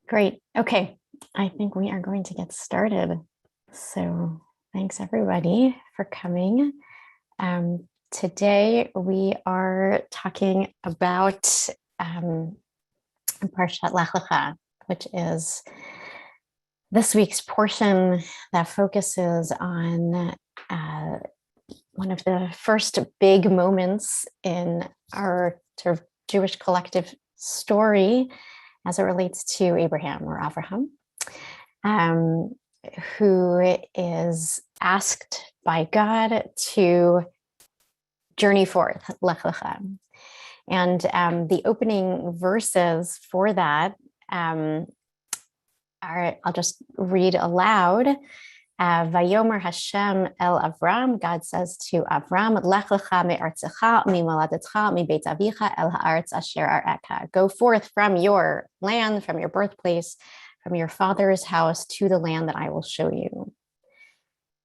Great. Okay. I think we are going to get started. So thanks everybody for coming. Today we are talking about Parshat Lech Lecha, which is this week's portion that focuses on one of the first big moments in our sort of Jewish collective story as it relates to Abraham or Avraham, who is asked by God to journey forth, Lech Lecha. And the opening verses for that I'll just read aloud. Vayomer Hashem el Avram, God says to Avram, Lech lecha me'artzecha mi'moladetcha mi'beit avicha el ha'aretz asher areka. Go forth from your land, from your birthplace, from your father's house to the land that I will show you.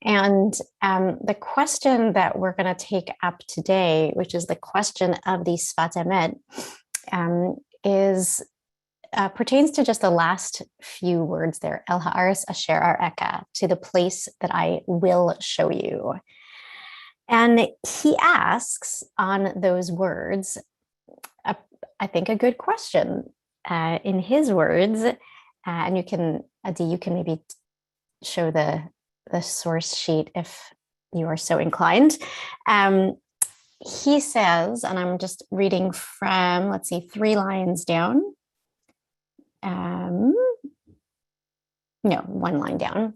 And the question that we're going to take up today, which is the question of the Sfat Emet, pertains to just the last few words there, El Ha'aretz Asher Areka, to the place that I will show you. And he asks on those words, I think a good question in his words, and you can, Adi, you can maybe show the source sheet if you are so inclined. He says, and I'm just reading from, let's see, 3 lines down. No, 1 line down.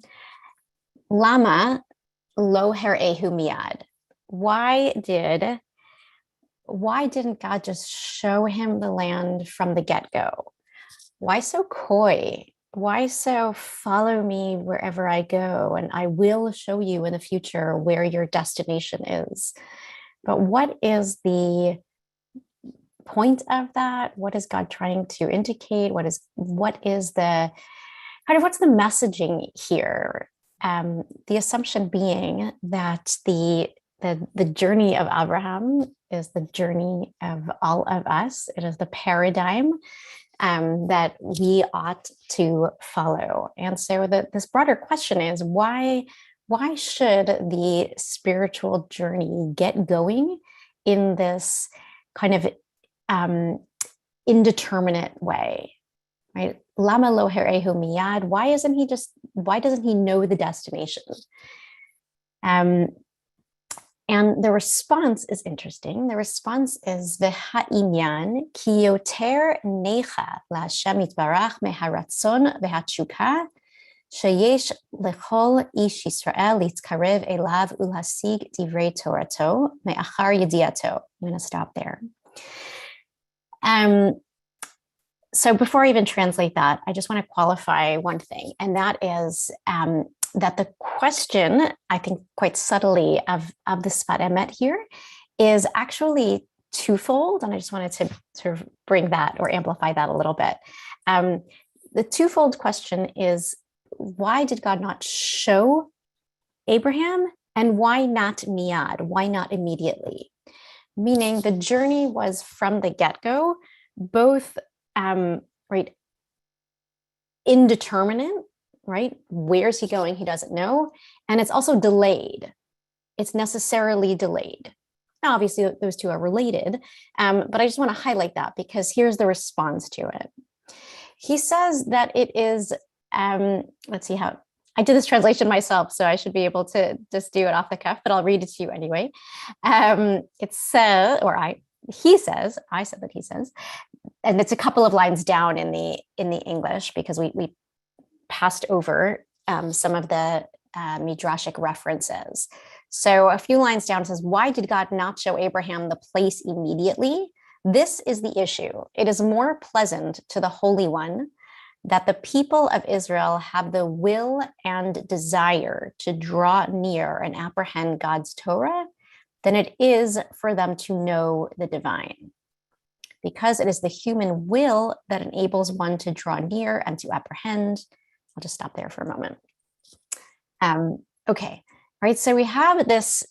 Lama lo her'ehu miyad. Why didn't God just show him the land from the get-go? Why so coy? Why so follow me wherever I go, and I will show you in the future where your destination is? But what is the point of that? What is God trying to indicate? What is the what's the messaging here? The assumption being that the journey of Abraham is the journey of all of us. It is the paradigm that we ought to follow. And so this broader question is why should the spiritual journey get going in this kind of indeterminate way, right? Lama lo her'ehu miyad. Why doesn't he know the destination? And the response is interesting. The response is v'ha'inyan ki yoter necha la'Hashem yitbarach meharatzon v'hatshukah sheyesh lechol ish Yisrael litkarev elav ulhasig divrei Torato me'achar yediato. I'm going to stop there. So before I even translate that, I just want to qualify one thing, and that is that the question, I think quite subtly, of the Sfat Emet here is actually twofold, and I just wanted to sort of bring that or amplify that a little bit. The twofold question is, why did God not show Abraham, and why not miyad? Why not immediately? Meaning the journey was from the get-go, both right, indeterminate, right? Where's he going? He doesn't know. And it's also delayed. It's necessarily delayed. Now, obviously, those two are related, but I just want to highlight that because here's the response to it. He says that it is, let's see how, I did this translation myself, so I should be able to just do it off the cuff, but I'll read it to you anyway. It says, he says, and it's a couple of lines down in the English because we passed over some of the midrashic references. So a few lines down says, why did God not show Abraham the place immediately? This is the issue. It is more pleasant to the Holy One that the people of Israel have the will and desire to draw near and apprehend God's Torah than it is for them to know the divine. Because it is the human will that enables one to draw near and to apprehend. I'll just stop there for a moment. Okay, right, so we have this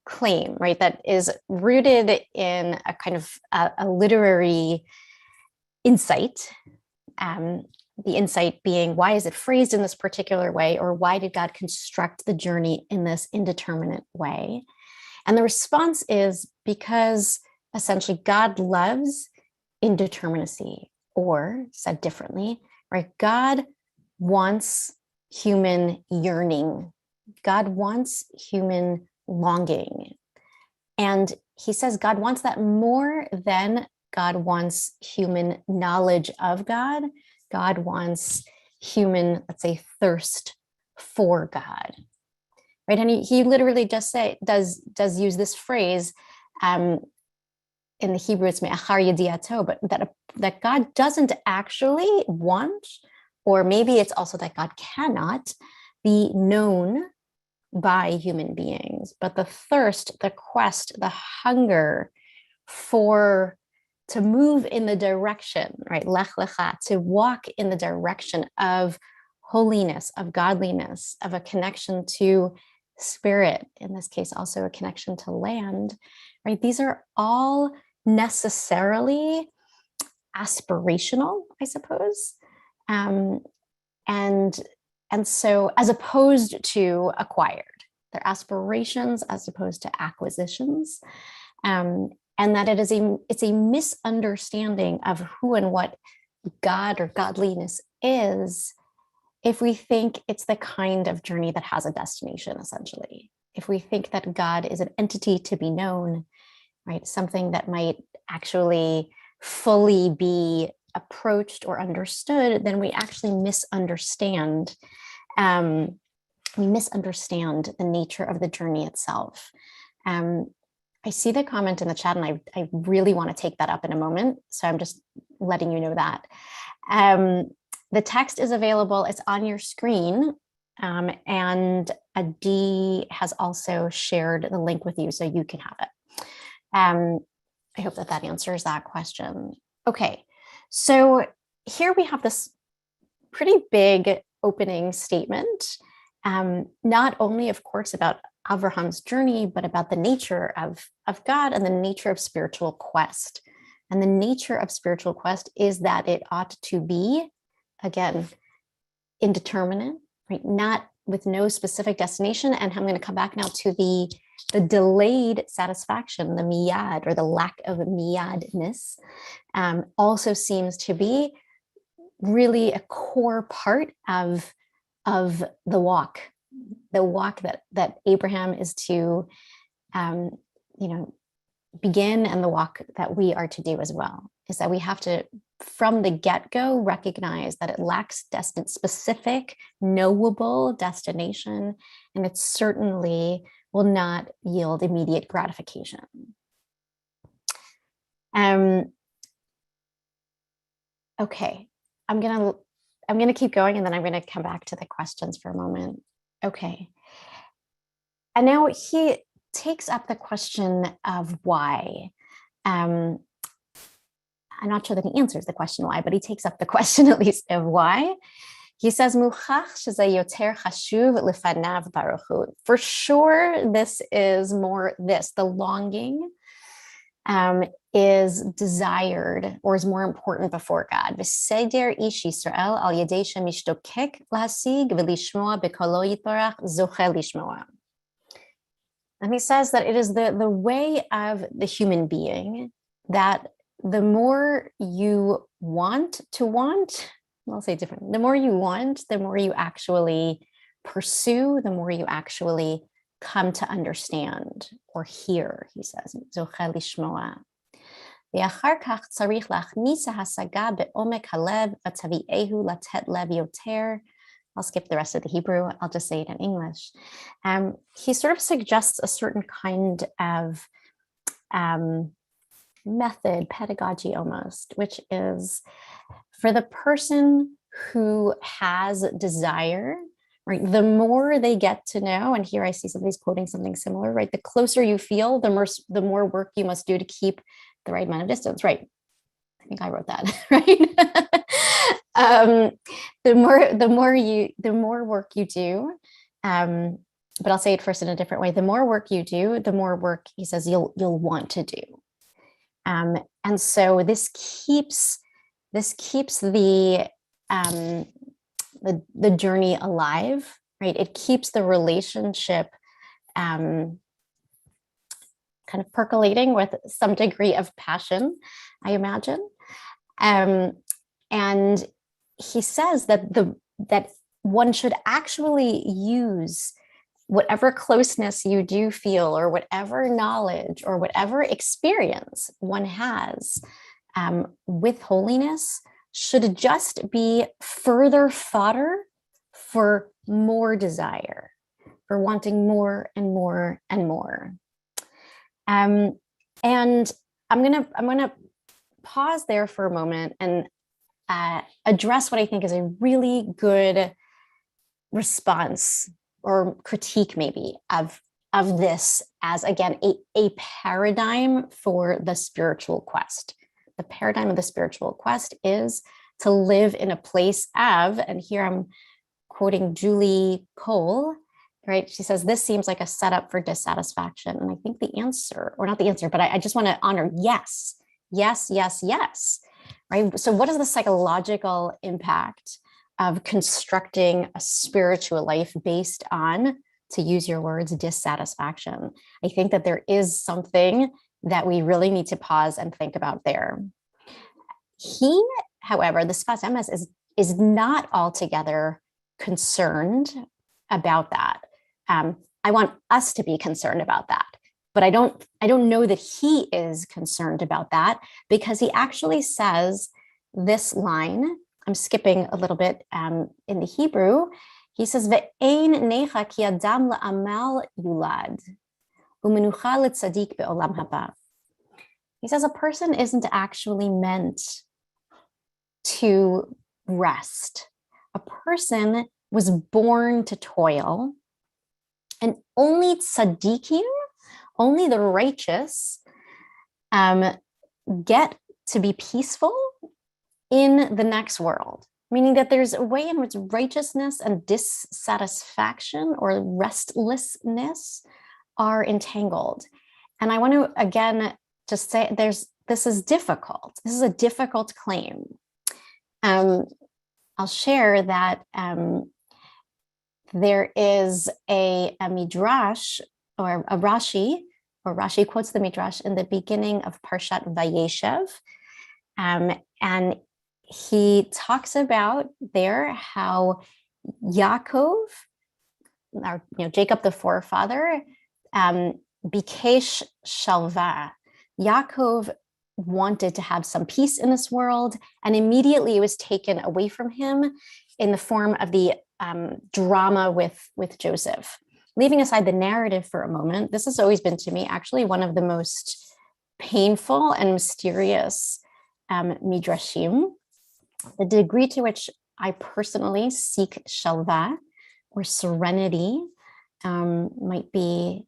claim, right, that is rooted in a kind of a literary insight the insight being, why is it phrased in this particular way? Or why did God construct the journey in this indeterminate way? And the response is because essentially God loves indeterminacy, or said differently, right? God wants human yearning. God wants human longing. And he says God wants that more than God wants human knowledge of God. God wants human, let's say, thirst for God. Right. And he literally just does use this phrase. In the Hebrew, it's me'achar yediato, but that God doesn't actually want, or maybe it's also that God cannot be known by human beings, but the thirst, the quest, the hunger to move in the direction, right? Lech lecha, to walk in the direction of holiness, of godliness, of a connection to spirit, in this case, also a connection to land, right? These are all necessarily aspirational, I suppose. And so as opposed to acquired, they're aspirations as opposed to acquisitions. And that it's a misunderstanding of who and what God or godliness is if we think it's the kind of journey that has a destination, essentially. If we think that God is an entity to be known, right? Something that might actually fully be approached or understood, then we actually misunderstand. We misunderstand the nature of the journey itself. I see the comment in the chat, and I really want to take that up in a moment. So I'm just letting you know that. The text is available. It's on your screen. And Adi has also shared the link with you so you can have it. I hope that answers that question. Okay, so here we have this pretty big opening statement, not only, of course, about Avraham's journey, but about the nature of God and the nature of spiritual quest. And the nature of spiritual quest is that it ought to be, again, indeterminate, right? Not with no specific destination. And I'm going to come back now to the delayed satisfaction, the miyad, or the lack of miyadness, also seems to be really a core part of the walk that Abraham is to, begin, and the walk that we are to do as well, is that we have to, from the get-go, recognize that it lacks specific, knowable destination, and it certainly will not yield immediate gratification. Okay, I'm gonna keep going, and then I'm gonna come back to the questions for a moment. Okay, and now he takes up the question of why. I'm not sure that he answers the question why, but he takes up the question at least of why. He says, for sure, this is more the longing is desired or is more important before God. And he says that it is the way of the human being that the more you want to want, I'll say it differently, the more you want, the more you actually pursue, the more you actually come to understand or hear, he says. Zochel lishmoa. ואחר כך צריך להכניס ההשגה בעומק הלב ותביאהו לתת לב יותר. I'll skip the rest of the Hebrew. I'll just say it in English. He sort of suggests a certain kind of method, pedagogy almost, which is for the person who has desire, right? The more they get to know, and here I see somebody's quoting something similar, right? The closer you feel, the more work you must do to keep the right amount of distance, right? I think I wrote that, right? The more work you do, but I'll say it first in a different way. The more work you do, the more work, he says, you'll want to do. And so this keeps the the journey alive, right? It keeps the relationship kind of percolating with some degree of passion, I imagine. And he says that one should actually use whatever closeness you do feel, or whatever knowledge or whatever experience one has with holiness, should just be further fodder for more desire, for wanting more and more and more. And I'm gonna pause there for a moment and address what I think is a really good response or critique, maybe, of this as, again, a paradigm for the spiritual quest. The paradigm of the spiritual quest is to live in a place of, and here I'm quoting Julie Cole, right? She says, this seems like a setup for dissatisfaction. And I think the answer, or not the answer, but I just want to honor yes, yes, yes, yes, right? So what is the psychological impact of constructing a spiritual life based on, to use your words, dissatisfaction? I think that there is something that we really need to pause and think about there. He, however, the Sfas Emes is not altogether concerned about that. I want us to be concerned about that, but I don't know that he is concerned about that, because he actually says this line. I'm skipping a little bit in the Hebrew. He says, "Ve'ein necha ki adam la'amal yulad, u'menucha le'tzadik be'olam haba." He says a person isn't actually meant to rest. A person was born to toil, and only tzaddikim, only the righteous, get to be peaceful in the next world, meaning that there's a way in which righteousness and dissatisfaction or restlessness are entangled. And I want to, again, just say this is difficult. This is a difficult claim. I'll share that there is a midrash, or a Rashi, or Rashi quotes the midrash in the beginning of Parshat Vayeshev, and he talks about there how Yaakov, Jacob the forefather, bikesh shalva. Yaakov wanted to have some peace in this world, and immediately it was taken away from him in the form of the drama with Joseph. Leaving aside the narrative for a moment, this has always been to me actually one of the most painful and mysterious midrashim. The degree to which I personally seek shalva, or serenity, might be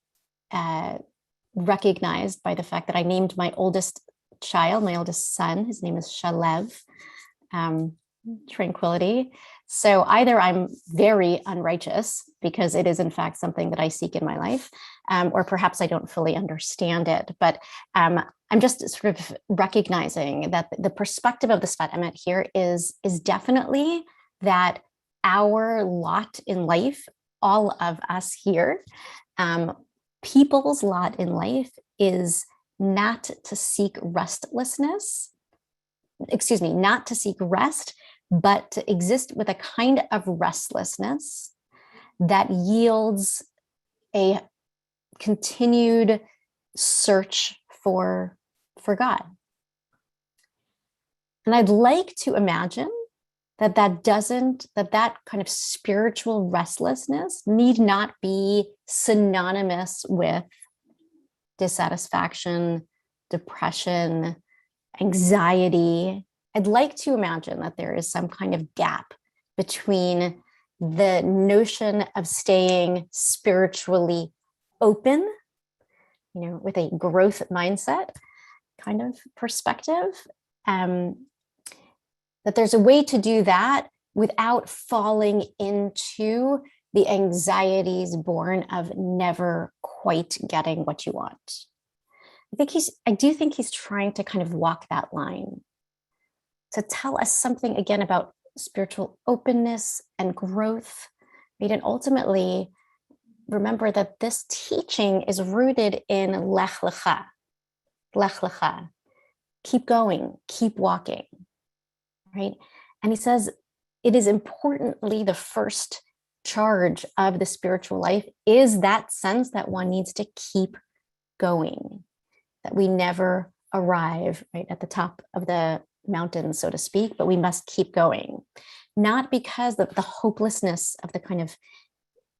recognized by the fact that I named my oldest child, my oldest son, his name is Shalev, tranquility. So either I'm very unrighteous, because it is in fact something that I seek in my life, or perhaps I don't fully understand it. But I'm just sort of recognizing that the perspective of the Sfat Emet here is definitely that our lot in life, all of us here, people's lot in life, is not to seek restlessness, not to seek rest, but to exist with a kind of restlessness that yields a continued search for God. And I'd like to imagine that that kind of spiritual restlessness need not be synonymous with dissatisfaction, depression, anxiety. I'd like to imagine that there is some kind of gap between the notion of staying spiritually open, with a growth mindset kind of perspective, that there's a way to do that without falling into the anxieties born of never quite getting what you want. I do think he's trying to kind of walk that line, to tell us something again about spiritual openness and growth, right? And ultimately, remember that this teaching is rooted in lech lecha, lech lecha. Keep going, keep walking, right? And he says it is importantly the first charge of the spiritual life is that sense that one needs to keep going, that we never arrive right at the top of the mountain, so to speak, but we must keep going. Not because of the hopelessness of the kind of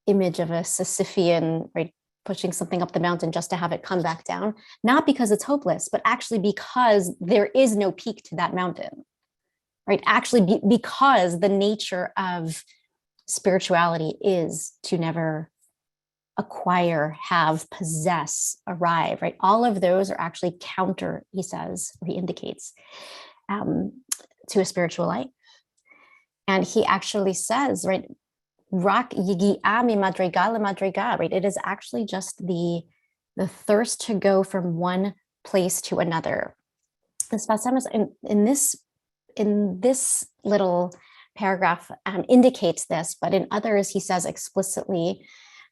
image of a Sisyphean, right, pushing something up the mountain just to have it come back down, not because it's hopeless, but actually because there is no peak to that mountain, right? Actually, because the nature of spirituality is to never acquire, have, possess, arrive, right? All of those are actually counter, he says, or he indicates, to a spiritual life. And he actually says, right, rak yigi'a mi madriga le madriga, right? It is actually just the thirst to go from one place to another. The Spasamas in this little paragraph indicates this, but in others he says explicitly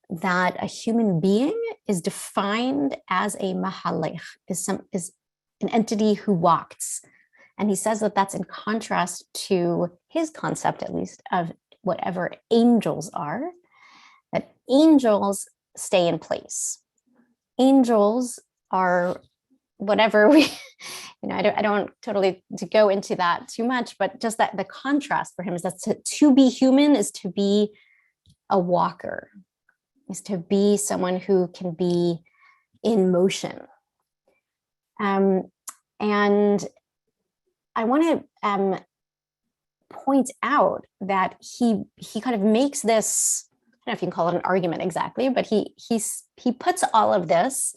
that a human being is defined as a mahalech, is an entity who walks. And he says that that's in contrast to his concept, at least, of whatever angels are, that angels stay in place. Angels are whatever we, I don't want totally to go into that too much, but just that the contrast for him is that to be human is to be a walker, is to be someone who can be in motion. And I want to point out that he kind of makes this, I don't know if you can call it an argument exactly, but he puts all of this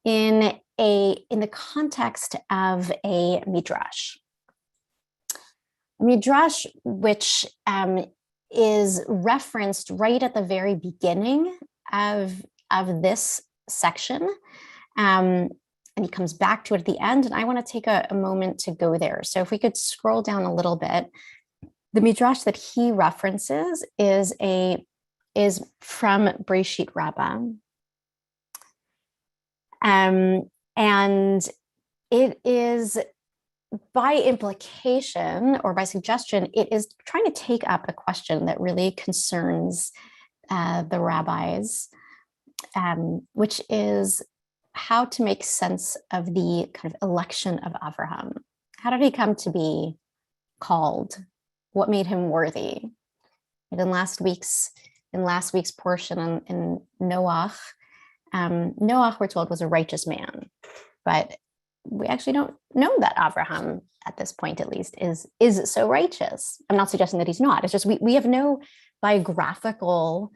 in the context of a midrash. A midrash, which is referenced right at the very beginning of this section. And he comes back to it at the end, and I want to take a moment to go there. So if we could scroll down a little bit, the midrash that he references is from Breshit Rabbah. And it is, by implication or by suggestion, it is trying to take up a question that really concerns the rabbis, which is how to make sense of the kind of election of Avraham. How did he come to be called? What made him worthy? And in last week's portion in Noach, Noach, we're told, was a righteous man, but we actually don't know that Avraham, at this point at least, is so righteous. I'm not suggesting that he's not. It's just we have no biographical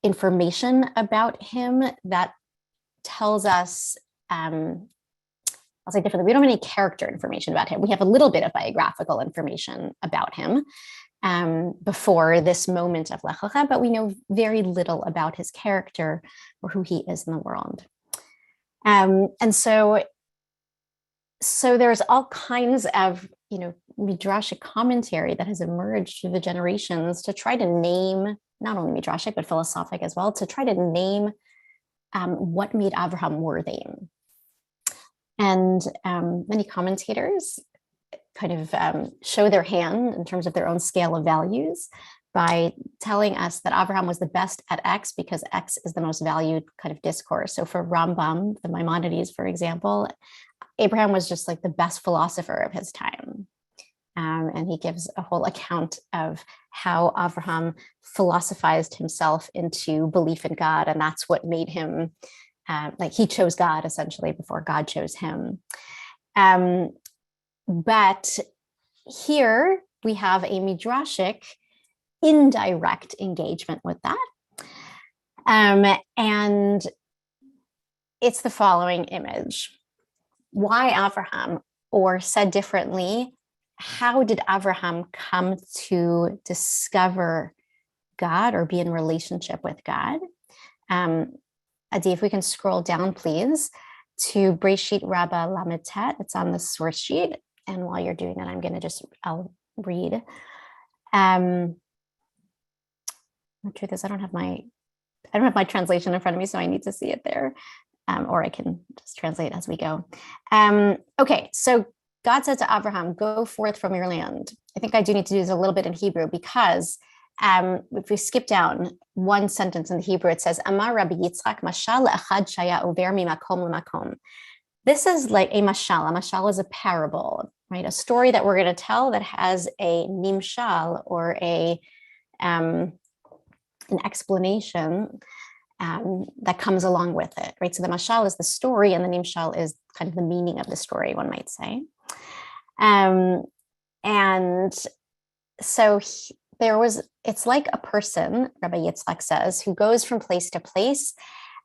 information about him that tells us, I'll say differently, we don't have any character information about him. We have a little bit of biographical information about him before this moment of Lech Lecha, but we know very little about his character or who he is in the world. And so there's all kinds of, midrashic commentary that has emerged through the generations to try to name, not only midrashic, but philosophic as well, to try to name what made Avraham worthy. And many commentators kind of show their hand in terms of their own scale of values by telling us that Avraham was the best at X because X is the most valued kind of discourse. So for Rambam, the Maimonides, for example, Abraham was just like the best philosopher of his time. And he gives a whole account of how Avraham philosophized himself into belief in God. And that's what made him, he chose God essentially before God chose him. But here we have a midrashic indirect engagement with that. And it's the following image. Why Avraham? Or said differently, how did Avraham come to discover God or be in relationship with God? Adi, if we can scroll down, please, to Breshit Rabbah Lamed Tet. It's on the source sheet. And while you're doing that, I'm going to I'll read. The truth is, I don't have my translation in front of me, so I need to see it there. Or I can just translate as we go. Okay, so God said to Avraham, go forth from your land. I think I do need to do this a little bit in Hebrew because if we skip down one sentence in the Hebrew, it says, Amar Rabbi Yitzchak, mashal le'achad shaya over mimakom le'makom. This is like a mashal. A mashal is a parable, right? A story that we're going to tell that has a nimshal or an explanation that comes along with it, right? So the mashal is the story, and the nimshal is kind of the meaning of the story, one might say. And so it's like a person, Rabbi Yitzchak says, who goes from place to place,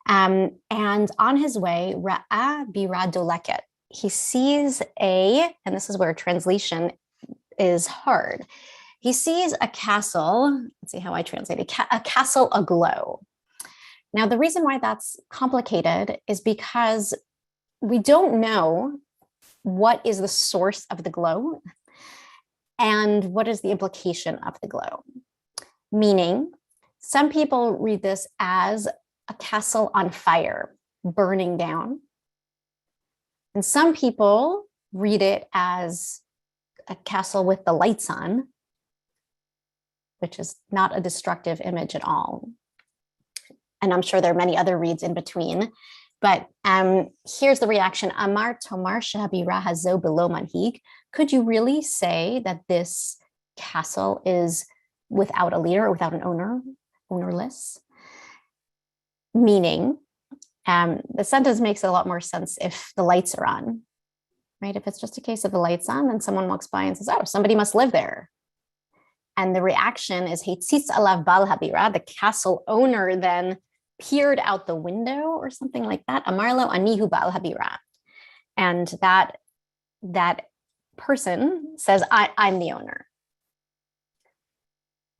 and on his way, ra'a bira doleket, he sees and this is where translation is hard. He sees a castle. Let's see how I translate it. A castle aglow. Now, the reason why that's complicated is because we don't know what is the source of the glow and what is the implication of the glow. Meaning, some people read this as a castle on fire, burning down. And some people read it as a castle with the lights on, which is not a destructive image at all. And I'm sure there are many other reads in between. But here's the reaction. Amar tomar shahabira hazo below manhig. Could you really say that this castle is without a leader, without an owner, ownerless? Meaning, the sentence makes a lot more sense if the lights are on, right? If it's just a case of the lights on, then someone walks by and says, oh, somebody must live there. And the reaction is, Heitzitz alav bal habira, the castle owner then peered out the window or something like that. Amarlo anihu bal habira. And that person says, I'm the owner.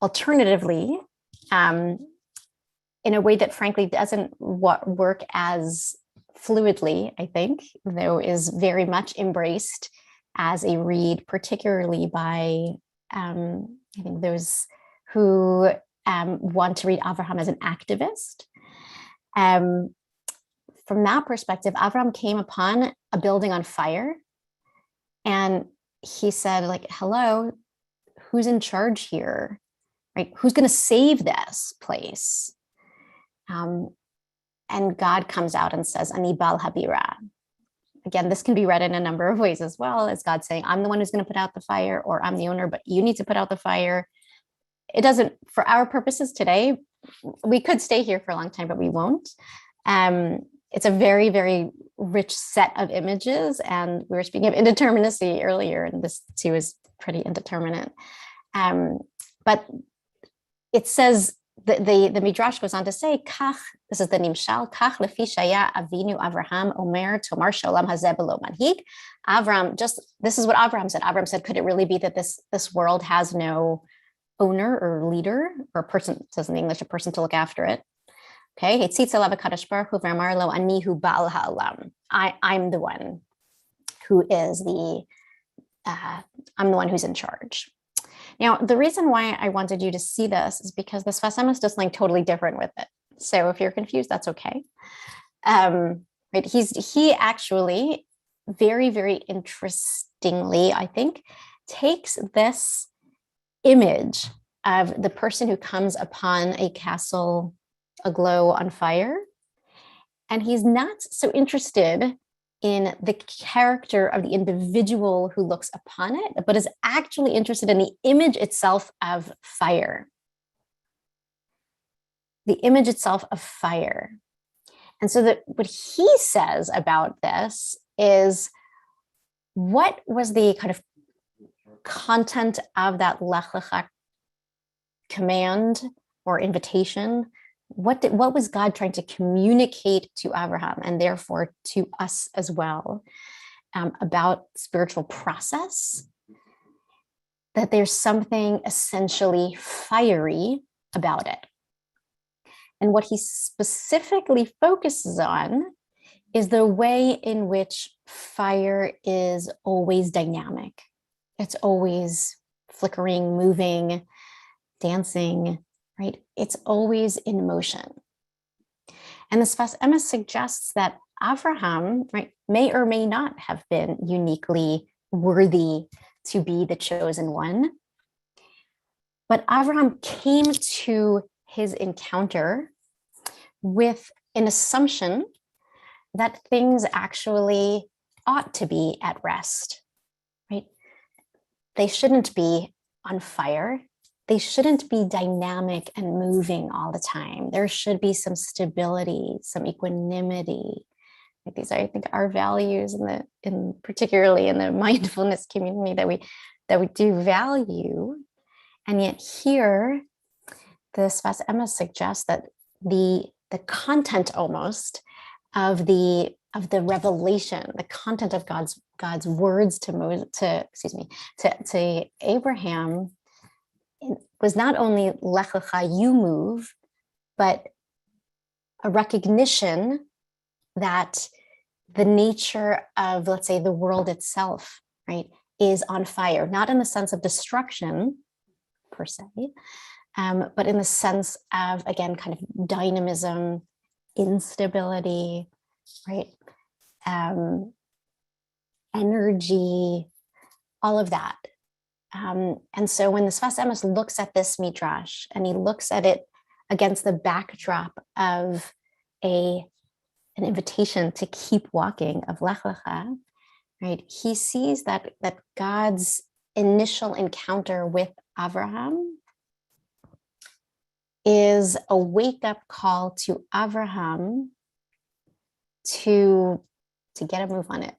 Alternatively, in a way that frankly doesn't work as fluidly, I think, though is very much embraced as a read, particularly by, I think, those who want to read Avraham as an activist. From that perspective, Avraham came upon a building on fire, and he said, like, hello, who's in charge here? Right? Who's going to save this place? And God comes out and says, Ani bal habira. Again, this can be read in a number of ways as well, as God saying, I'm the one who's going to put out the fire, or I'm the owner, but you need to put out the fire. It doesn't, for our purposes today, we could stay here for a long time, but we won't. It's a very, very rich set of images. And we were speaking of indeterminacy earlier, and this too is pretty indeterminate. But it says, the Midrash goes on to say, Kach, this is the Nimshal, Kach lefi shaya avinu Avraham omer tomar sholam hazeh belo manhig. Avram, this is what Avraham said. Avraham said, could it really be that this world has no owner or leader, or a person, it says in English, a person to look after it? Okay, I'm the one who is I'm the one who's in charge. Now, the reason why I wanted you to see this is because the Sfas Emes does something totally different with it. So if you're confused, that's okay. Right? He actually very, very interestingly, I think, takes this image of the person who comes upon a castle aglow on fire, and he's not so interested in the character of the individual who looks upon it, but is actually interested in the image itself of fire. The image itself of fire. And so that what he says about this is, what was the kind of content of that Lech Lecha command or invitation? What was God trying to communicate to Avraham, and therefore to us as well, about spiritual process? That there's something essentially fiery about it. And what he specifically focuses on is the way in which fire is alwaás dynamic. It's always flickering, moving, dancing, right? It's always in motion. And the Sfas Emes suggests that Avraham, right, may or may not have been uniquely worthy to be the chosen one. But Avraham came to his encounter with an assumption that things actually ought to be at rest, right? They shouldn't be on fire. They shouldn't be dynamic and moving all the time. There should be some stability, some equanimity. These are, I think, our values in particularly in the mindfulness community that we do value. And yet here, the Sfas Emes suggests that the content almost of the revelation, the content of God's words to Abraham was not only Lech Lecha, you move, but a recognition that the nature of, let's say, the world itself, right, is on fire, not in the sense of destruction per se, but in the sense of, again, kind of dynamism, instability, right, energy, all of that. And so when the Sfas Emes looks at this midrash and he looks at it against the backdrop of an invitation to keep walking of Lech Lecha, right, he sees that God's initial encounter with Avraham is a wake-up call to Avraham to get a move on it,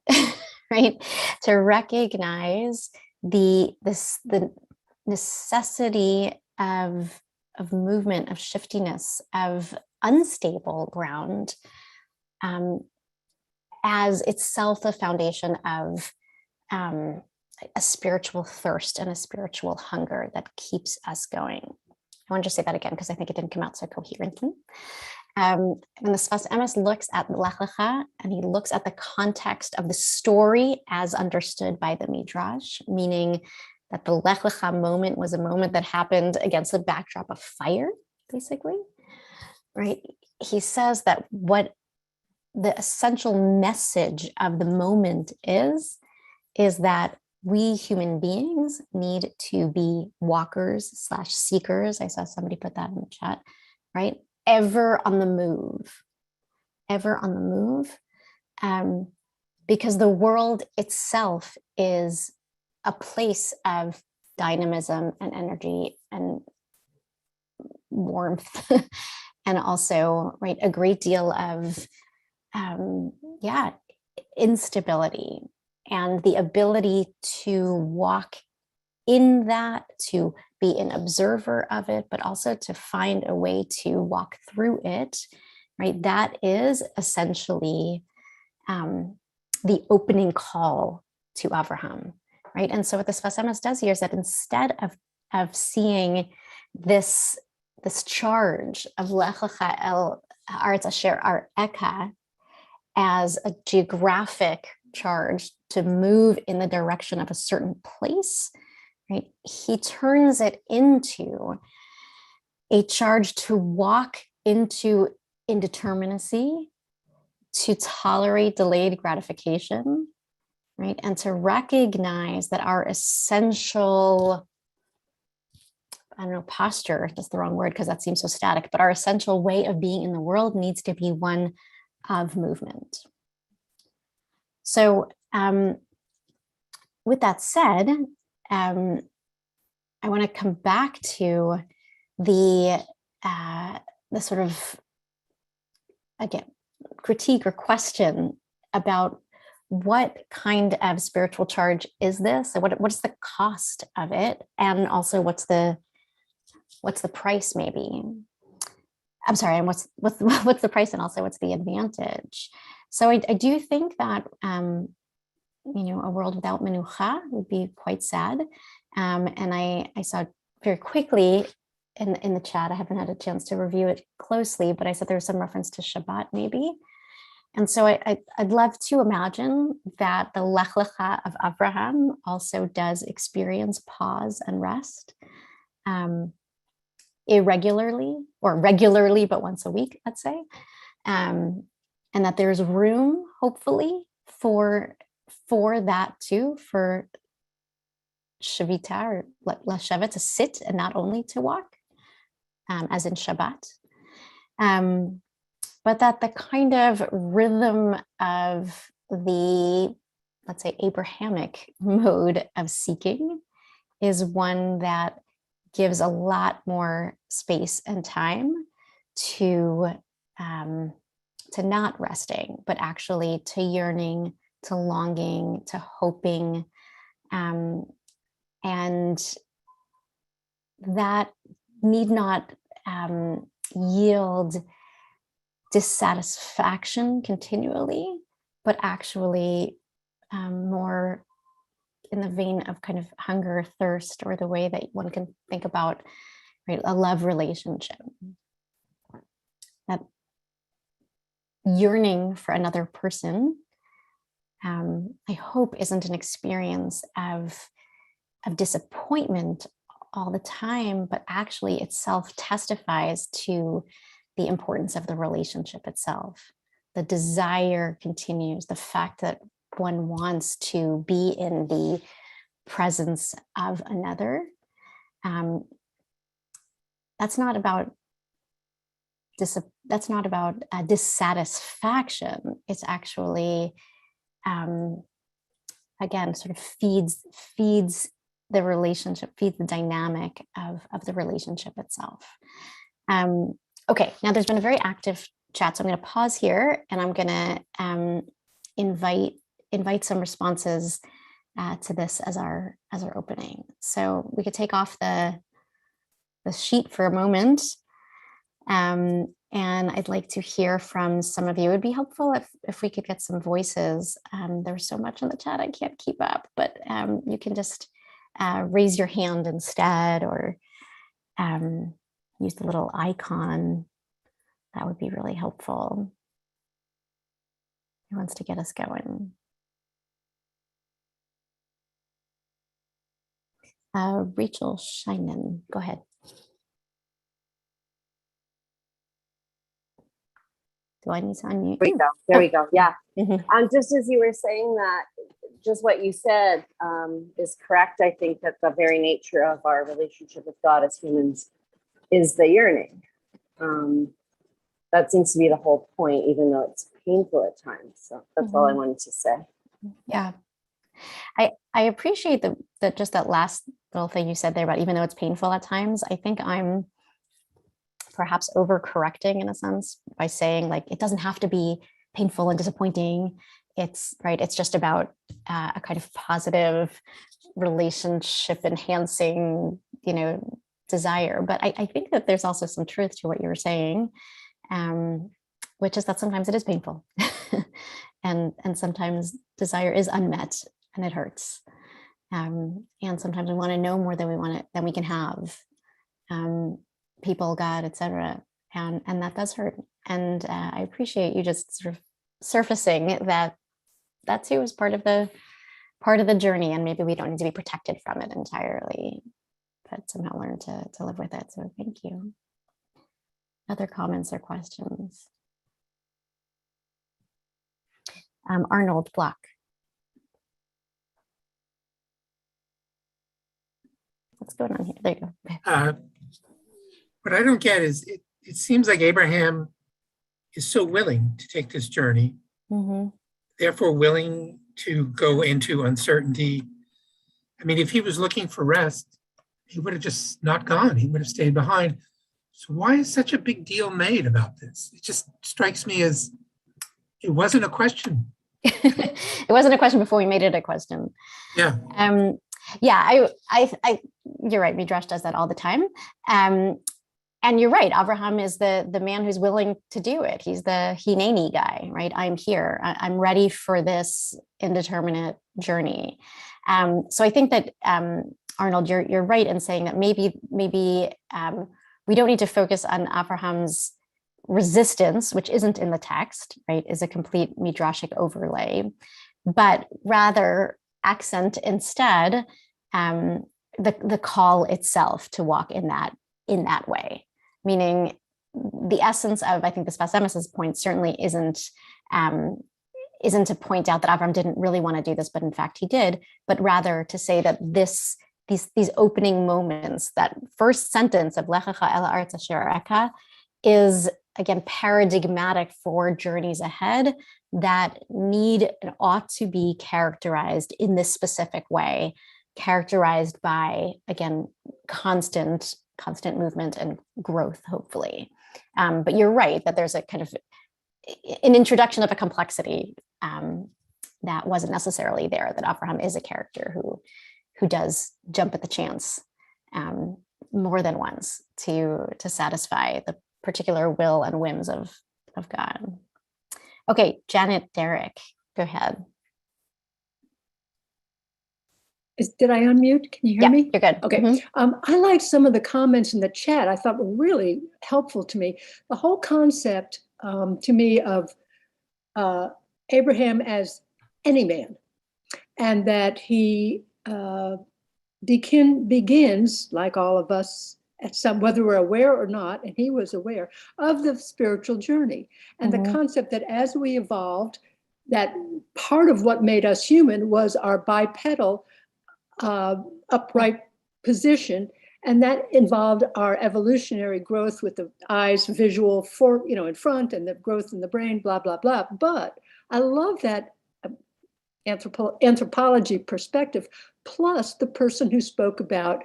right? To recognize the necessity of movement, of shiftiness, of unstable ground, as itself the foundation of a spiritual thirst and a spiritual hunger that keeps us going. I want to just say that again because I think it didn't come out so coherently. When the Sfas Emes looks at Lech Lecha and he looks at the context of the story as understood by the Midrash, meaning that the Lech Lecha moment was a moment that happened against the backdrop of fire, basically, right? He says that what the essential message of the moment is that we human beings need to be walkers / seekers. I saw somebody put that in the chat, right? Ever on the move, because the world itself is a place of dynamism and energy and warmth, and also, right, a great deal of, instability, and the ability to walk in that, to be an observer of it, but also to find a way to walk through it, right? That is essentially the opening call to Avraham, right? And so what the Sfas Emes does here is that instead of seeing this charge of Lech Lecha el Haaretz Asher Arecha as a geographic charge to move in the direction of a certain place, right? He turns it into a charge to walk into indeterminacy, to tolerate delayed gratification, right? And to recognize that our essential, posture, that's the wrong word because that seems so static, but our essential way of being in the world needs to be one of movement. So with that said, I want to come back to the sort of, again, critique or question about what kind of spiritual charge is this, and what's the cost of it, and also what's the price, maybe. I'm sorry, and what's the price, and also what's the advantage? So I do think that a world without menucha would be quite sad. And I saw very quickly in the chat, I haven't had a chance to review it closely, but I said there was some reference to Shabbat, maybe. And so I'd love to imagine that the Lech Lecha of Avraham also does experience pause and rest, irregularly or regularly, but once a week, let's say. And that there's room, hopefully, for that too, for Shavita or Lasheva to sit and not only to walk, as in Shabbat. But that the kind of rhythm of the, let's say, Abrahamic mode of seeking is one that gives a lot more space and time to not resting, but actually to yearning, to longing, to hoping, and that need not yield dissatisfaction continually, but actually more in the vein of kind of hunger, thirst, or the way that one can think about, right, a love relationship. That yearning for another person, I hope, isn't an experience of disappointment all the time, but actually itself testifies to the importance of the relationship itself. The desire continues, the fact that one wants to be in the presence of another. That's not about dissatisfaction. It's actually, again, sort of feeds the relationship, feeds the dynamic of the relationship itself. Okay, now there's been a very active chat, so I'm going to pause here, and I'm going to invite some responses to this as our opening. So we could take off the sheet for a moment, and I'd like to hear from some of you. It would be helpful if we could get some voices. There's so much in the chat I can't keep up, but you can just raise your hand instead, or use the little icon. That would be really helpful. Who wants to get us going? Rachel Scheinen, go ahead. Do I need to unmute? There we go. Yeah. Just as you were saying that, just what you said is correct. I think that the very nature of our relationship with God as humans is the yearning. That seems to be the whole point, even though it's painful at times. So that's all I wanted to say. Yeah. I appreciate that last little thing you said there about, even though it's painful at times, I think I'm perhaps overcorrecting in a sense by saying, like, it doesn't have to be painful and disappointing. It's right. It's just about a kind of positive relationship enhancing, desire. But I think that there's also some truth to what you were saying, which is that sometimes it is painful and sometimes desire is unmet and it hurts. And sometimes we want to know more than we can have, people, God, etc. And that does hurt. And I appreciate you just sort of surfacing that too is part of the journey, and maybe we don't need to be protected from it entirely, but somehow learn to live with it. So thank you. Other comments or questions? Arnold Block. What's going on here? There you go. What I don't get is it seems like Abraham is so willing to take this journey, therefore willing to go into uncertainty. I mean, if he was looking for rest, he would have just not gone. He would have stayed behind. So why is such a big deal made about this? It just strikes me as it wasn't a question. It wasn't a question before we made it a question. Yeah. Yeah, I you're right. Midrash does that all the time. And you're right. Avraham is the man who's willing to do it. He's the Hineni guy, right? I'm here. I'm ready for this indeterminate journey. So I think that Arnold, you're right in saying that maybe we don't need to focus on Avraham's resistance, which isn't in the text, right, is a complete midrashic overlay, but rather accent instead the call itself to walk in that way. Meaning the essence of, I think, the Sfas Emes's point certainly isn't to point out that Avraham didn't really want to do this, but in fact he did, but rather to say that these opening moments, that first sentence of Lechacha el haaretz asher areka, is again paradigmatic for journeys ahead that need and ought to be characterized in this specific way, characterized by, again, constant movement and growth, hopefully. But you're right that there's a kind of an introduction of a complexity that wasn't necessarily there, that Avraham is a character who does jump at the chance more than once to satisfy the particular will and whims of God. Okay, Janet, Derek, go ahead. Did I unmute? Can you hear me? You're good. Okay. Mm-hmm. I liked some of the comments in the chat. I thought were really helpful to me. The whole concept to me of Abraham as any man, and that he begins, like all of us, at some, whether we're aware or not, and he was aware of the spiritual journey, and the concept that as we evolved, that part of what made us human was our bipedal upright position, and that involved our evolutionary growth with the eyes visual in front, and the growth in the brain, blah blah blah. But I love that anthropology perspective, plus the person who spoke about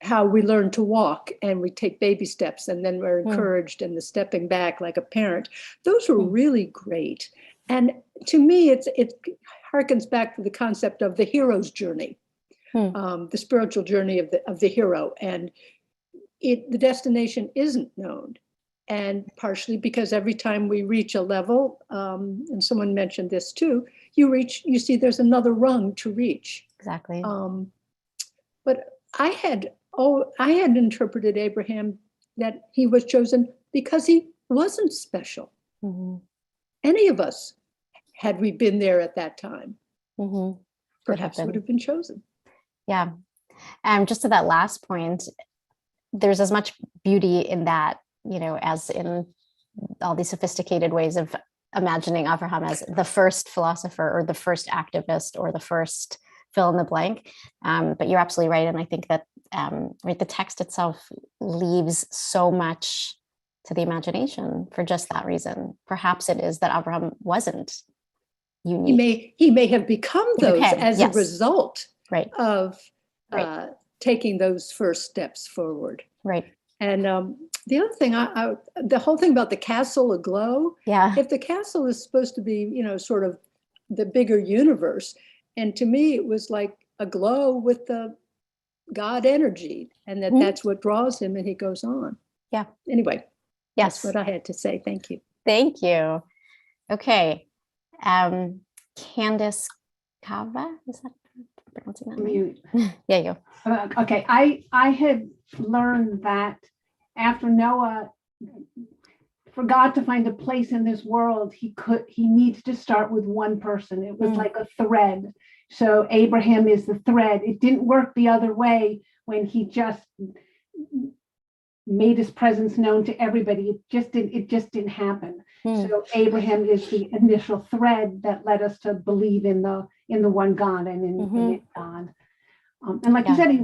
how we learn to walk and we take baby steps and then we're encouraged, and the stepping back like a parent. Those were really great. And to me, it harkens back to the concept of the hero's journey, the spiritual journey of the hero. And the destination isn't known. And partially because every time we reach a level, and someone mentioned this too, you see there's another rung to reach. Exactly. But I had interpreted Abraham that he was chosen because he wasn't special. Any of us, had we been there at that time, perhaps would have been chosen. Yeah. Just to that last point, there's as much beauty in that, as in all these sophisticated ways of imagining Avraham as the first philosopher or the first activist or the first fill in the blank. But you're absolutely right. And I think that the text itself leaves so much to the imagination for just that reason. Perhaps it is that Avraham wasn't unique. He may have become those as a result of taking those first steps forward. Right. And the other thing, the whole thing about the castle aglow. Yeah. If the castle is supposed to be, sort of the bigger universe, and to me it was like a glow with the God energy, and that's what draws him, and he goes on. Yeah. Anyway. Yes. That's what I had to say. Thank you. Thank you. Okay. Candace Kava, is that pronouncing that right? Yeah, you. Okay. I had learned that after Noah, for God to find a place in this world, he needs to start with one person. It was like a thread. So Abraham is the thread. It didn't work the other way when he just made his presence known to everybody. It just didn't happen. So Abraham is the initial thread that led us to believe in the one God and in God. And like you said, he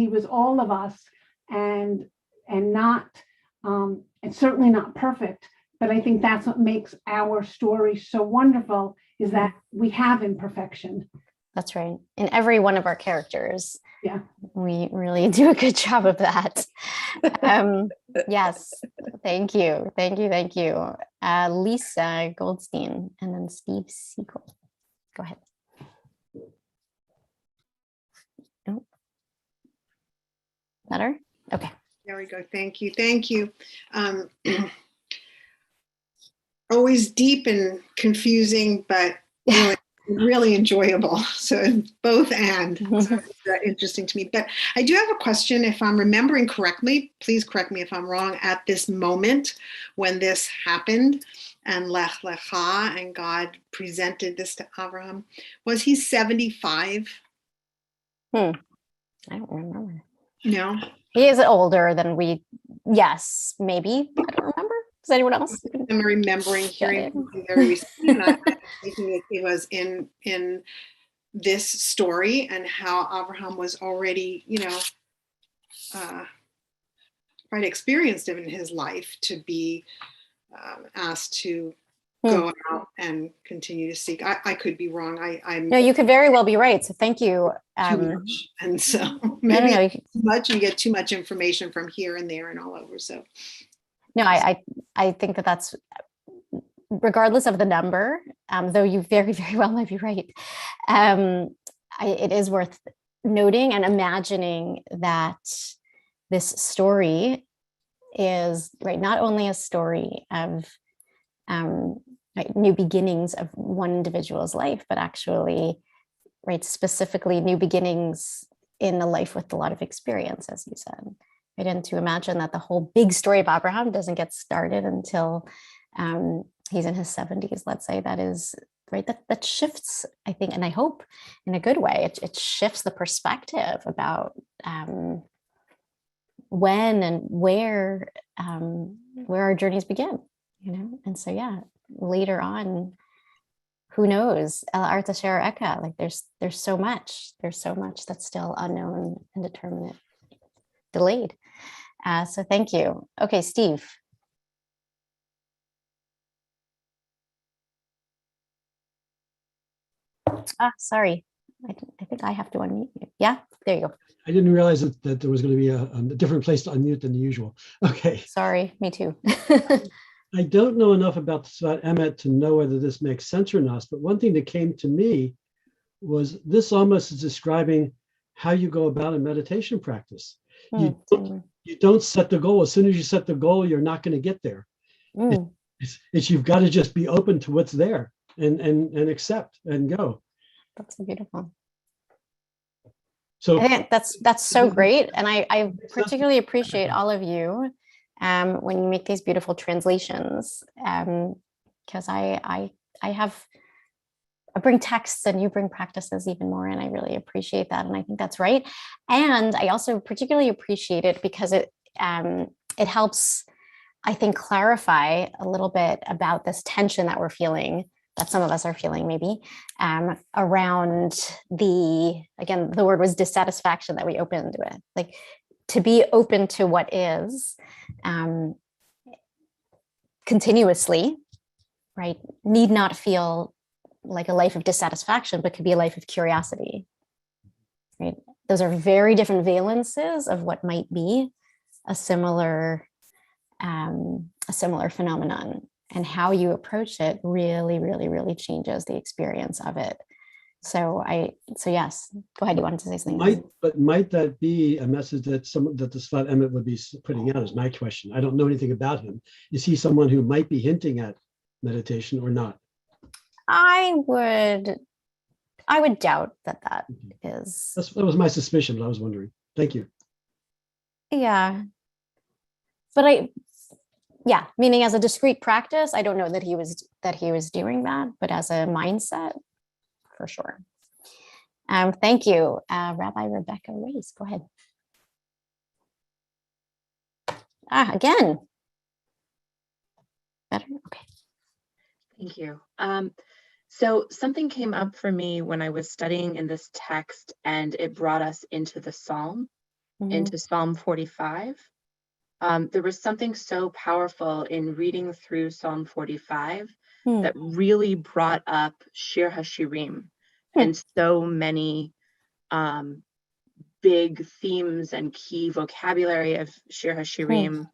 was all of us, and not and certainly not perfect. But I think that's what makes our story so wonderful, is that we have imperfection. That's right. In every one of our characters. Yeah. We really do a good job of that. Yes. Thank you. Lisa Goldstein, and then Steve Siegel. Go ahead. Oh. Better? Okay. There we go. Thank you. Always deep and confusing, but really enjoyable. So both and. So it's interesting to me. But I do have a question. If I'm remembering correctly, please correct me if I'm wrong, at this moment when this happened and Lech Lecha and God presented this to Avraham, was he 75? I don't remember. No. He is older than yes, maybe. I don't remember. Does anyone else? I'm remembering hearing something very recently, and I'm thinking it was in this story and how Avraham was already, quite experienced in his life to be asked to go out and continue to seek. I could be wrong. I'm No, you could very well be right. So thank you. too much, and so maybe no. too much. You get too much information from here and there and all over. So no, I think that's regardless of the number, though you very, very well might be right. It is worth noting and imagining that this story is not only a story of new beginnings of one individual's life, but actually, specifically new beginnings in a life with a lot of experience, as you said. And to imagine that the whole big story of Abraham doesn't get started until he's in his 70s, let's say, that is that shifts, I think, and I hope in a good way, it shifts the perspective about when and where our journeys begin, and so later on, who knows, El Arta Shara Eka, there's so much that's still unknown, indeterminate, delayed. So thank you. Okay, Steve. Sorry. I think I have to unmute you. Yeah, there you go. I didn't realize that there was going to be a different place to unmute than the usual. Okay. Sorry, me too. I don't know enough about the Svat Emet to know whether this makes sense or not, but one thing that came to me was this almost is describing how you go about a meditation practice. You don't set the goal. As soon as you set the goal, you're not going to get there. It's you've got to just be open to what's there and accept and go. That's beautiful. So I think that's so great. And I particularly appreciate all of you when you make these beautiful translations, because I bring texts and you bring practices even more, and I really appreciate that, and I think that's right. And I also particularly appreciate it because it helps, I think, clarify a little bit about this tension that we're feeling, that some of us are feeling maybe, around the word was dissatisfaction that we opened with, to be open to what is continuously, need not feel like a life of dissatisfaction, but could be a life of curiosity, Those are very different valences of what might be a similar phenomenon, and how you approach it really, really, really changes the experience of it. So yes, go ahead. You wanted to say something? Might that be a message that the Svat Emet would be putting out? Is my question. I don't know anything about him. Is he someone who might be hinting at meditation or not? I would doubt that is. That was my suspicion, but I was wondering. Thank you. Yeah, but meaning as a discrete practice, I don't know that he was doing that, but as a mindset, for sure. Thank you, Rabbi Rebecca Race. Go ahead. Again. Better? Okay. Thank you. So something came up for me when I was studying in this text, and it brought us into the Psalm, into Psalm 45. There was something so powerful in reading through Psalm 45 that really brought up Shir HaShirim and so many big themes and key vocabulary of Shir HaShirim.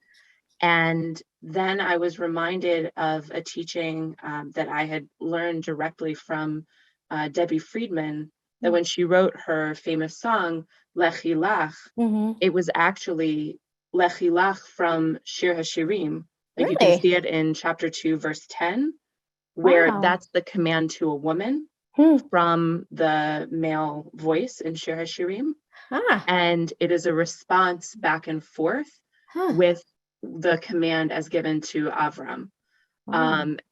And then I was reminded of a teaching that I had learned directly from Debbie Friedman, that when she wrote her famous song, Lechi Lach, it was actually Lechi Lach from Shir HaShirim. Like, you can see it in chapter 2, verse 10, where that's the command to a woman. from the male voice in Shir HaShirim. Ah, And it is a response back and forth with the command as given to Avraham.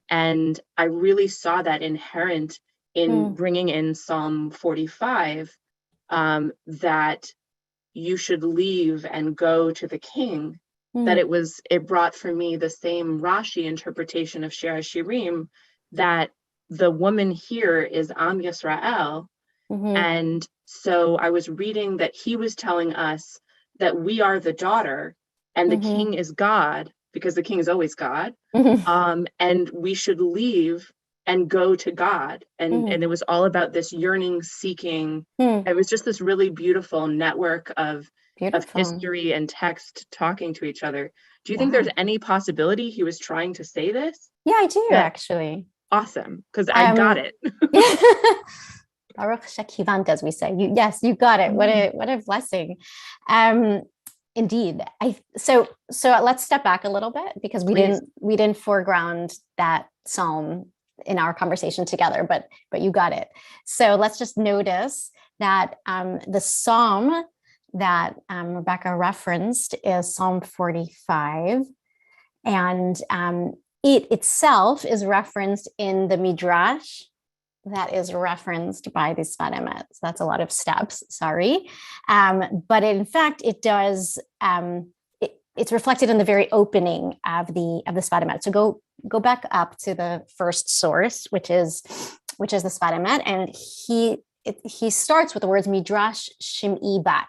And I really saw that inherent in bringing in Psalm 45, that you should leave and go to the king, that it brought for me the same Rashi interpretation of Shir HaShirim, that the woman here is Am Yisrael. And so I was reading that he was telling us that we are the daughter and the king is God, because the king is always God. And we should leave and go to God. And it was all about this yearning, seeking. It was just this really beautiful network of history and text talking to each other. Do you think there's any possibility he was trying to say this? Yeah, I do actually. Awesome, because I got it. Baruch Shekivant, as we say. Yes, you got it. What a blessing. Indeed. So let's step back a little bit, because we didn't foreground that psalm in our conversation together, but you got it. So let's just notice that the psalm that Rebecca referenced is Psalm 45, and it itself is referenced in the Midrash that is referenced by the Sfat Emet. So that's a lot of steps, sorry. But in fact, it does, it's reflected in the very opening of the Sfat Emet. So go back up to the first source, which is the Sfat Emet, and he starts with the words Midrash Shim'i Bat.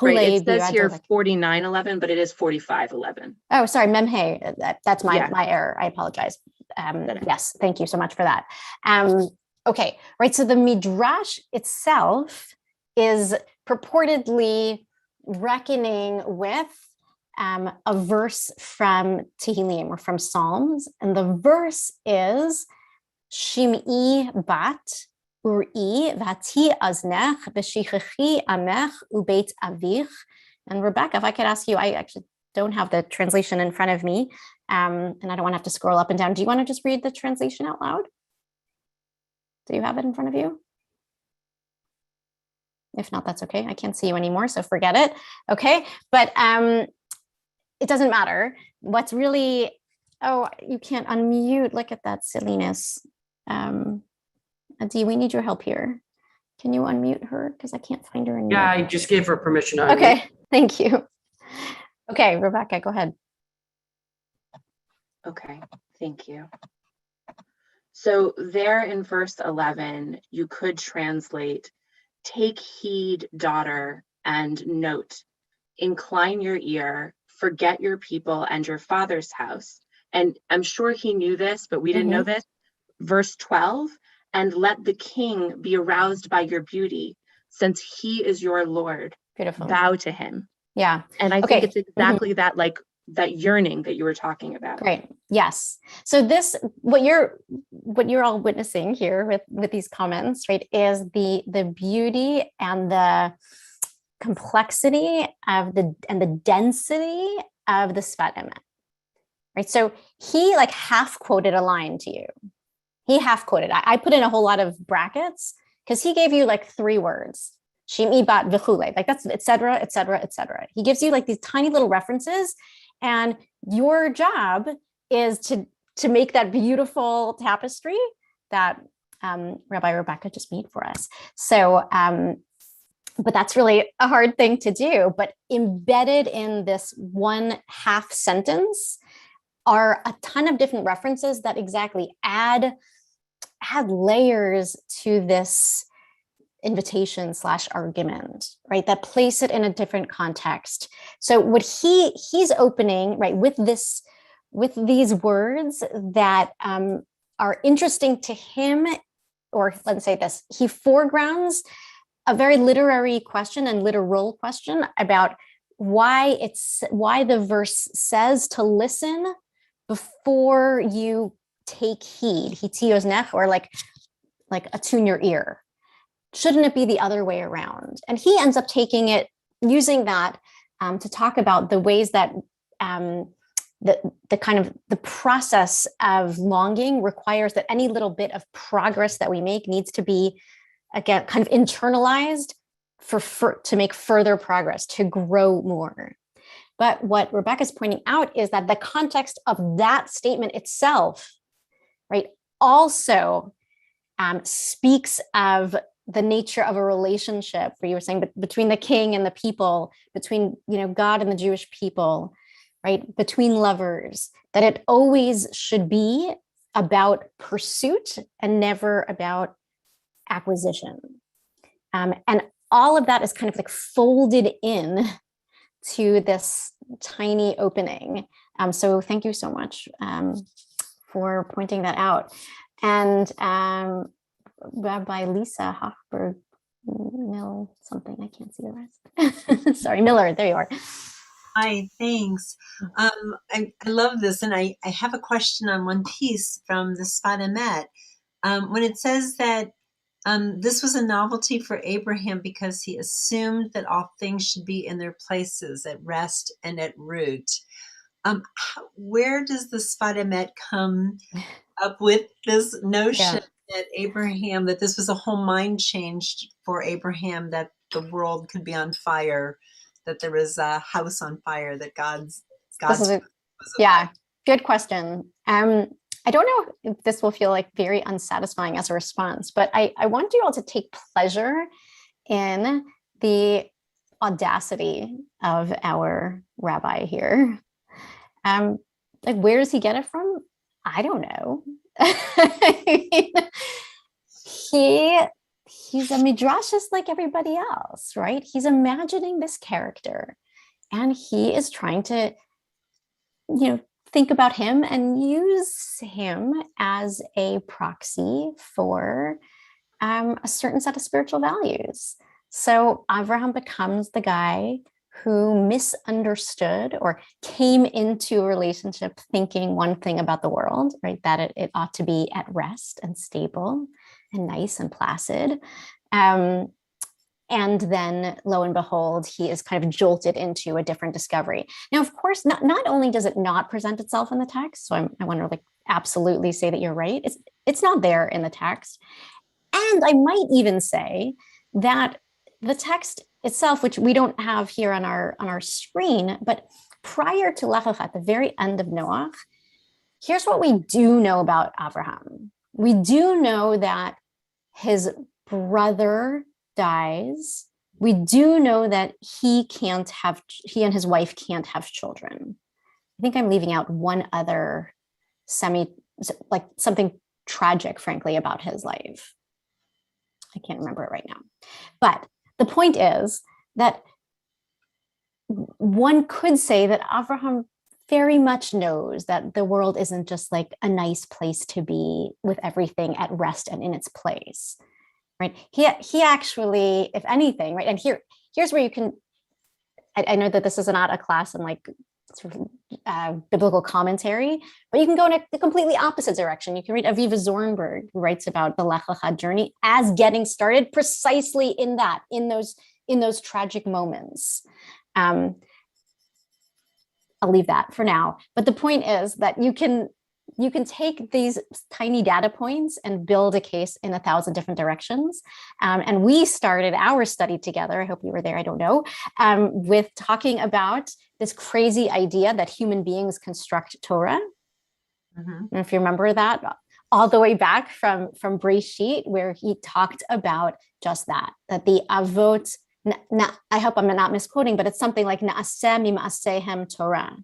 Right, it says here 49:11, but it is 45:11. Oh, sorry, Memhe. That's my error. I apologize. Yes, thank you so much for that. Okay, right. So the Midrash itself is purportedly reckoning with a verse from Tehillim, or from Psalms, and the verse is Shim'i Bat Uri vati aznech b'shichechi amech ubeit avich. And Rebecca, if I could ask you, I actually don't have the translation in front of me, and I don't want to have to scroll up and down. Do you want to just read the translation out loud? Do you have it in front of you? If not, that's okay. I can't see you anymore, so forget it. Okay, but it doesn't matter. What's really, oh, you can't unmute. Look at that silliness. Adi, we need your help here. Can you unmute her? Because I can't find her in Yeah, I just gave her permission. Okay, thank you. Okay, Rebecca, go ahead. Okay, thank you. So there in verse 11, you could translate, take heed, daughter, and note, incline your ear, forget your people and your father's house. And I'm sure he knew this, but we didn't know this. Verse 12, and let the king be aroused by your beauty, since he is your Lord. Beautiful. Bow to him. Yeah. And I think it's exactly that, like that yearning that you were talking about. Great. Yes. So this, what you're all witnessing here with these comments, right, is the beauty and the complexity of the density of the Sfat Emet. Right. So he like half quoted a line to you. He half quoted. I put in a whole lot of brackets because he gave you like 3 words. Shim'i bat v'chule, like that's et cetera, et cetera, et cetera. He gives you like these tiny little references, and your job is to make that beautiful tapestry that Rabbi Rebecca just made for us. So, but that's really a hard thing to do. But embedded in this one half sentence are a ton of different references that exactly add layers to this invitation / argument, right? That place it in a different context. So what he's opening, right, with these words that are interesting to him, or let's say this, he foregrounds a very literary question and literal question about why the verse says to listen before you take heed, hitiyos nech, or like attune your ear. Shouldn't it be the other way around? And he ends up using that to talk about the ways that the kind of the process of longing requires that any little bit of progress that we make needs to be, again, kind of internalized to make further progress, to grow more. But what Rebecca's pointing out is that the context of that statement itself, right, also speaks of the nature of a relationship, where you were saying between the king and the people, between, you know, God and the Jewish people, right, between lovers, that it always should be about pursuit and never about acquisition. And all of that is kind of like folded in to this tiny opening. So thank you so much for pointing that out. And Rabbi Lisa Hochberg Mill something, I can't see the rest. Sorry, Miller, there you are. Hi, thanks. I love this, and I have a question on one piece from the Sfat Emet. When it says that this was a novelty for Abraham because he assumed that all things should be in their places, at rest and at root. Where does the Sfat Emet come up with this notion that Abraham, that this was a whole mind change for Abraham, that the world could be on fire, that there was a house on fire, that God's good question. I don't know if this will feel like very unsatisfying as a response, but I want you all to take pleasure in the audacity of our rabbi here. Like, where does he get it from? I don't know. He's a midrash just like everybody else, right? He's imagining this character, and he is trying to, you know, think about him and use him as a proxy for a certain set of spiritual values. So Avraham becomes the guy who misunderstood or came into a relationship thinking one thing about the world, right? That it ought to be at rest and stable and nice and placid. And then lo and behold, he is kind of jolted into a different discovery. Now, of course, not only does it not present itself in the text, so I want to like absolutely say that you're right. It's not there in the text. And I might even say that the text itself, which we don't have here on our screen, but prior to Lech Lecha, at the very end of Noach, here's what we do know about Avraham. We do know that his brother dies. We do know that he and his wife can't have children. I think I'm leaving out one other something tragic, frankly, about his life. I can't remember it right now. But the point is that one could say that Avraham very much knows that the world isn't just like a nice place to be with everything at rest and in its place, right? He actually, if anything, right? And here's where you can, I know that this is not a class in like sort of biblical commentary, but you can go in a completely opposite direction. You can read Aviva Zornberg, who writes about the Lech Lecha journey as getting started precisely in those tragic moments. I'll leave that for now. But the point is that you can take these tiny data points and build a case in 1,000 different directions. And we started our study together. I hope you were there. I don't know. With talking about this crazy idea that human beings construct Torah. And if you remember that, all the way back from Breshit, where he talked about just that the avot, I hope I'm not misquoting, but it's something like Na'aseh mima'asehem Torah,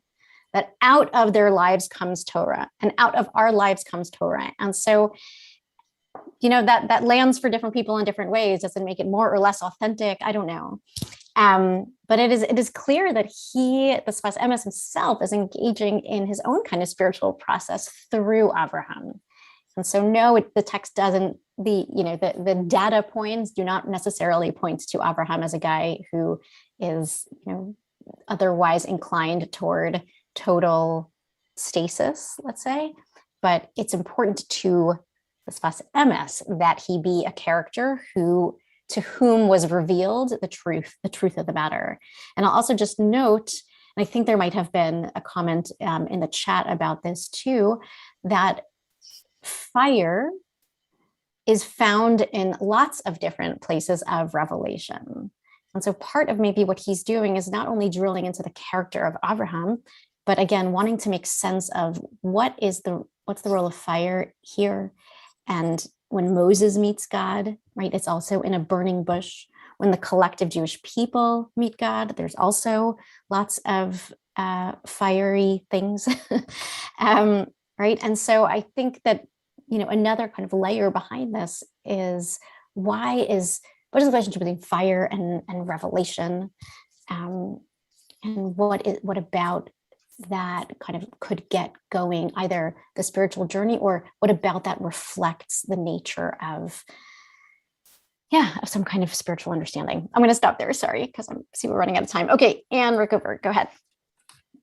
that out of their lives comes Torah, and out of our lives comes Torah. And so, you know, that lands for different people in different ways. Does it make it more or less authentic? I don't know. But it is clear that the Sfas Emes himself is engaging in his own kind of spiritual process through Avraham. And so no, the text doesn't, the data points do not necessarily point to Avraham as a guy who is, you know, otherwise inclined toward total stasis, let's say. But it's important to the Sfas Emes that he be a character to whom was revealed the truth of the matter. And I'll also just note And I think there might have been a comment in the chat about this too, that fire is found in lots of different places of revelation. And so part of maybe what he's doing is not only drilling into the character of Avraham, but again, wanting to make sense of what's the role of fire here. And when Moses meets God, right, it's also in a burning bush. When the collective Jewish people meet God, there's also lots of fiery things, right? And so I think that, another kind of layer behind this is what is the relationship between fire and revelation, and what about that kind of could get going either the spiritual journey, or what about that reflects the nature of some kind of spiritual understanding. I'm going to stop there. Sorry, because we're running out of time. Okay, Anne Rickover, go ahead.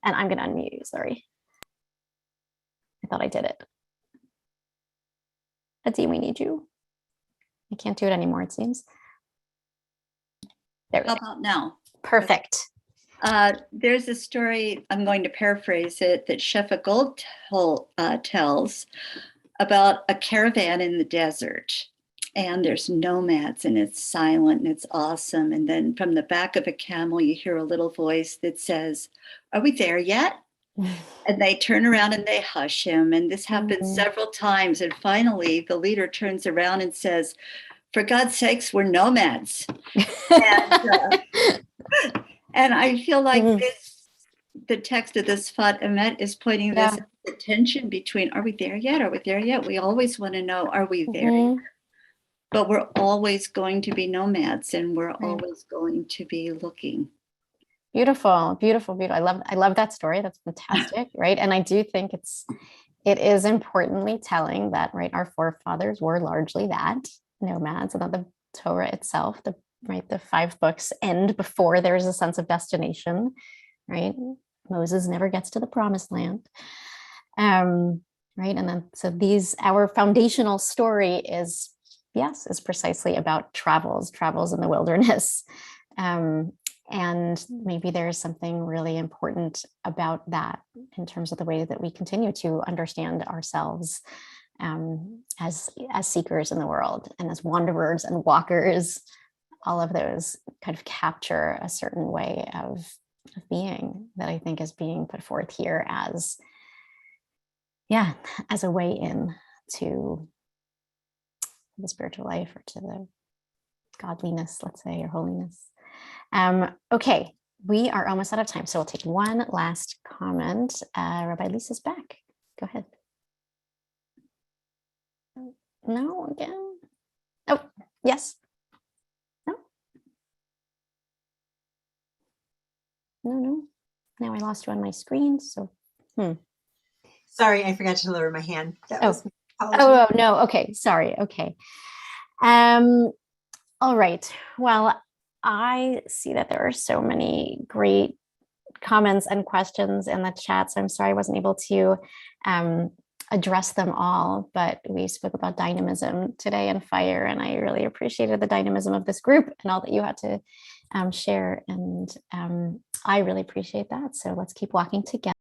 And I'm going to unmute you. Sorry. I thought I did it. Adi, we need you. I can't do it anymore, it seems. There we go. How about now? Perfect. There's a story, I'm going to paraphrase it, that Shefa Gold tells about a caravan in the desert. And there's nomads, and it's silent, and it's awesome. And then from the back of a camel, you hear a little voice that says, "Are we there yet?" And they turn around and they hush him. And this happens several times. And finally, the leader turns around and says, "For God's sakes, we're nomads." And I feel like the text of this Sfat Emet is pointing this the tension between, are we there yet? Are we there yet? We always want to know, are we there yet? But we're always going to be nomads, and we're always going to be looking. Beautiful, beautiful, beautiful. I love that story. That's fantastic, right? And I do think it is importantly telling that, right, our forefathers were largely that, nomads, and that the Torah itself, the 5 books end before there's a sense of destination, right? Moses never gets to the promised land. Right. And then so our foundational story is precisely about travels in the wilderness. And maybe there's something really important about that in terms of the way that we continue to understand ourselves as seekers in the world, and as wanderers and walkers. All of those kind of capture a certain way of being that I think is being put forth here as a way in to the spiritual life, or to the godliness, let's say, or holiness. Okay, we are almost out of time, so we'll take one last comment. Rabbi Lisa's back. Go ahead. No, again? Oh, yes. No. Now I lost you on my screen, so. Sorry, I forgot to lower my hand. Oh, no. Okay. Sorry. Okay. All right. Well, I see that there are so many great comments and questions in the chat, so I'm sorry I wasn't able to address them all, but we spoke about dynamism today and fire, and I really appreciated the dynamism of this group and all that you had to share, and I really appreciate that. So let's keep walking together.